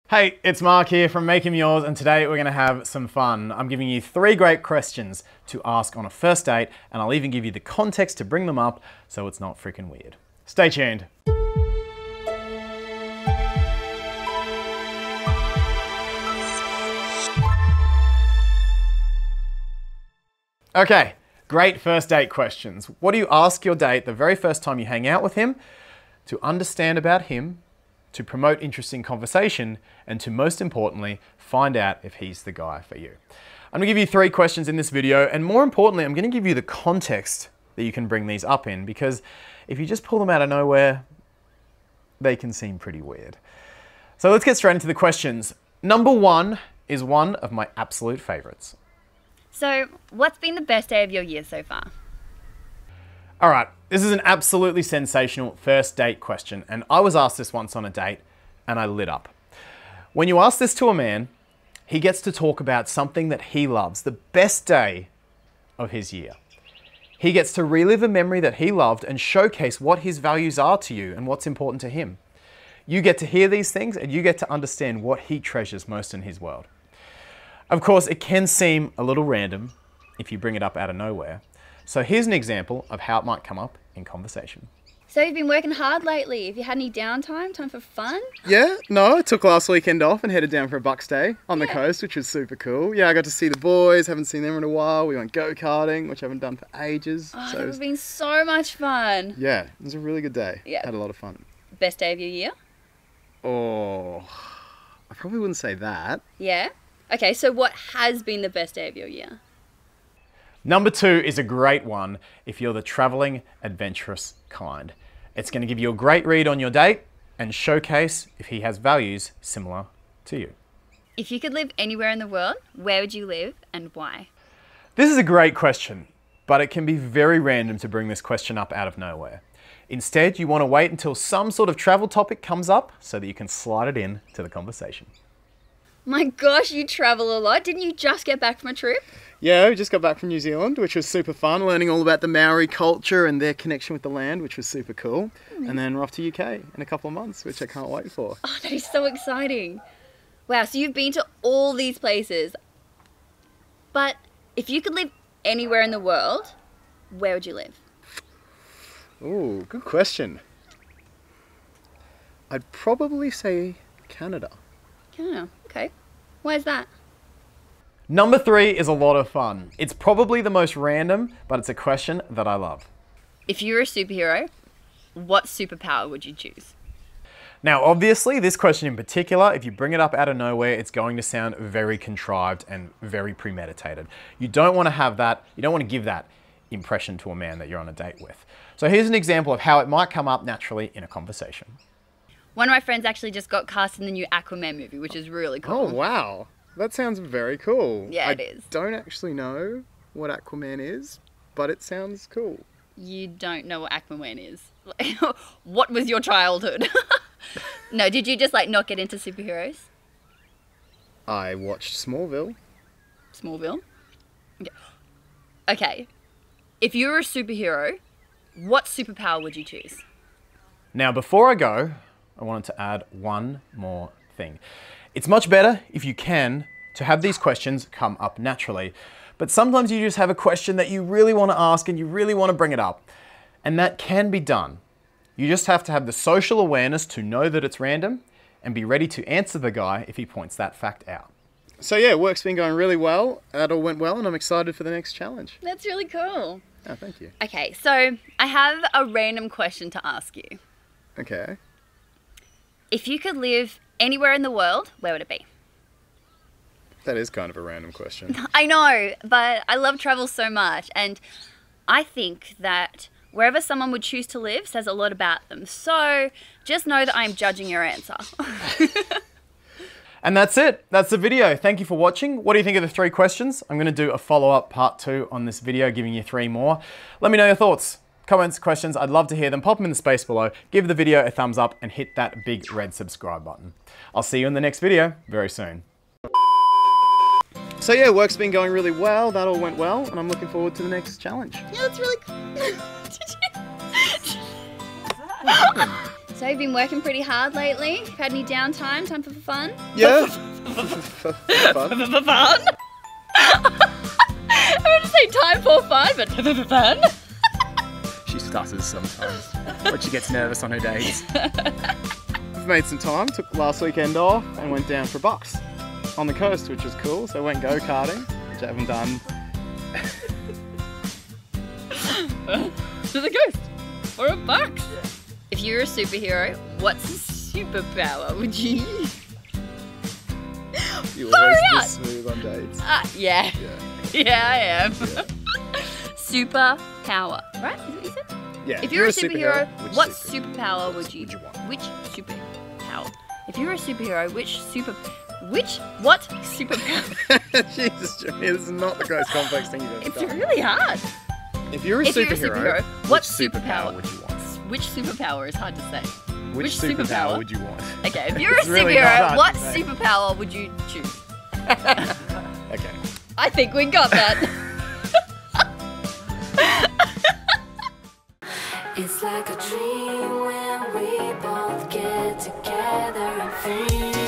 Hey, it's Mark here from Make 'Em Yours, and today we're going to have some fun. I'm giving you 3 great questions to ask on a first date, and I'll even give you the context to bring them up so it's not freaking weird. Stay tuned. Okay, great first date questions. What do you ask your date the very first time you hang out with him to understand about him, to promote interesting conversation, and to most importantly, find out if he's the guy for you? I'm gonna give you 3 questions in this video, and more importantly, I'm gonna give you the context that you can bring these up in, because if you just pull them out of nowhere, they can seem pretty weird. So let's get straight into the questions. Number 1 is one of my absolute favorites. So, what's been the best day of your year so far? All right, this is an absolutely sensational first date question, and I was asked this once on a date, and I lit up. When you ask this to a man, he gets to talk about something that he loves, the best day of his year. He gets to relive a memory that he loved and showcase what his values are to you and what's important to him. You get to hear these things, and you get to understand what he treasures most in his world. Of course, it can seem a little random if you bring it up out of nowhere. So here's an example of how it might come up in conversation. So you've been working hard lately. Have you had any downtime? Time for fun? Yeah, no, I took last weekend off and headed down for a Bucks Day on the coast, which was super cool. Yeah, I got to see the boys, haven't seen them in a while. We went go-karting, which I haven't done for ages. Oh, so that would have been so much fun. yeah, it was a really good day. Yeah. Had a lot of fun. Best day of your year? Oh, I probably wouldn't say that. Yeah? Okay, so what has been the best day of your year? Number 2 is a great one if you're the traveling, adventurous kind. It's going to give you a great read on your date and showcase if he has values similar to you. If you could live anywhere in the world, where would you live and why? This is a great question, but it can be very random to bring this question up out of nowhere. Instead, you want to wait until some sort of travel topic comes up so that you can slide it in to the conversation. My gosh, you travel a lot. Didn't you just get back from a trip? Yeah, we just got back from New Zealand, which was super fun, learning all about the Maori culture and their connection with the land, which was super cool. And then we're off to UK in a couple of months, which I can't wait for. Oh, that is so exciting. Wow, so you've been to all these places. But if you could live anywhere in the world, where would you live? Ooh, good question. I'd probably say Canada. Canada, okay. Why is that? Number 3 is a lot of fun. It's probably the most random, but it's a question that I love. If you were a superhero, what superpower would you choose? Now, obviously, this question in particular, if you bring it up out of nowhere, it's going to sound very contrived and very premeditated. You don't want to have that, you don't want to give that impression to a man that you're on a date with. So here's an example of how it might come up naturally in a conversation. One of my friends actually just got cast in the new Aquaman movie, which is really cool. Oh, wow. That sounds very cool. Yeah, it is. I don't actually know what Aquaman is, but it sounds cool. You don't know what Aquaman is. What was your childhood? No, did you just not get into superheroes? I watched Smallville. Smallville? Okay. If you were a superhero, what superpower would you choose? Now, before I go, I wanted to add one more thing. It's much better, if you can, to have these questions come up naturally. But sometimes you just have a question that you really want to ask and you really want to bring it up. And that can be done. You just have to have the social awareness to know that it's random and be ready to answer the guy if he points that fact out. So yeah, work's been going really well. That all went well and I'm excited for the next challenge. That's really cool. Oh, thank you. Okay, so I have a random question to ask you. Okay. If you could live anywhere in the world, where would it be? That is kind of a random question. I know, but I love travel so much, and I think that wherever someone would choose to live says a lot about them. So just know that I am judging your answer. And that's it. That's the video. Thank you for watching. What do you think of the 3 questions? I'm going to do a follow-up part 2 on this video, giving you 3 more. Let me know your thoughts. Comments, questions, I'd love to hear them. Pop them in the space below. Give the video a thumbs up and hit that big red subscribe button. I'll see you in the next video very soon. So yeah, work's been going really well. That all went well, and I'm looking forward to the next challenge. Yeah, that's really cool. So you've been working pretty hard lately? Had any downtime? Time for fun? Yeah. For fun? I would say time for fun, but for fun? She stutters sometimes when she gets nervous on her dates. We've made some time, took last weekend off and went down for bucks on the coast, which was cool. So I went go-karting, which I haven't done. To the coast for a bucks. If you're a superhero, what superpower would you use? You're always this smooth on dates. Yeah. Yeah. Yeah, I am. Yeah. Superpower, right? Is that what you said? Yeah. If you're a superhero, what superpower superpower would you want? Which superpower? If you're a superhero, what superpower? Jesus, Jermia, this is not the most complex thing you've ever It's done. really hard. If you're a superhero, what which superpower would you want? Which superpower is hard to say. Which superpower would you want? Okay, if you're a It's really not superhero, hard what to say. superpower would you choose? Okay. I think we got that. It's like a dream when we both get together and feel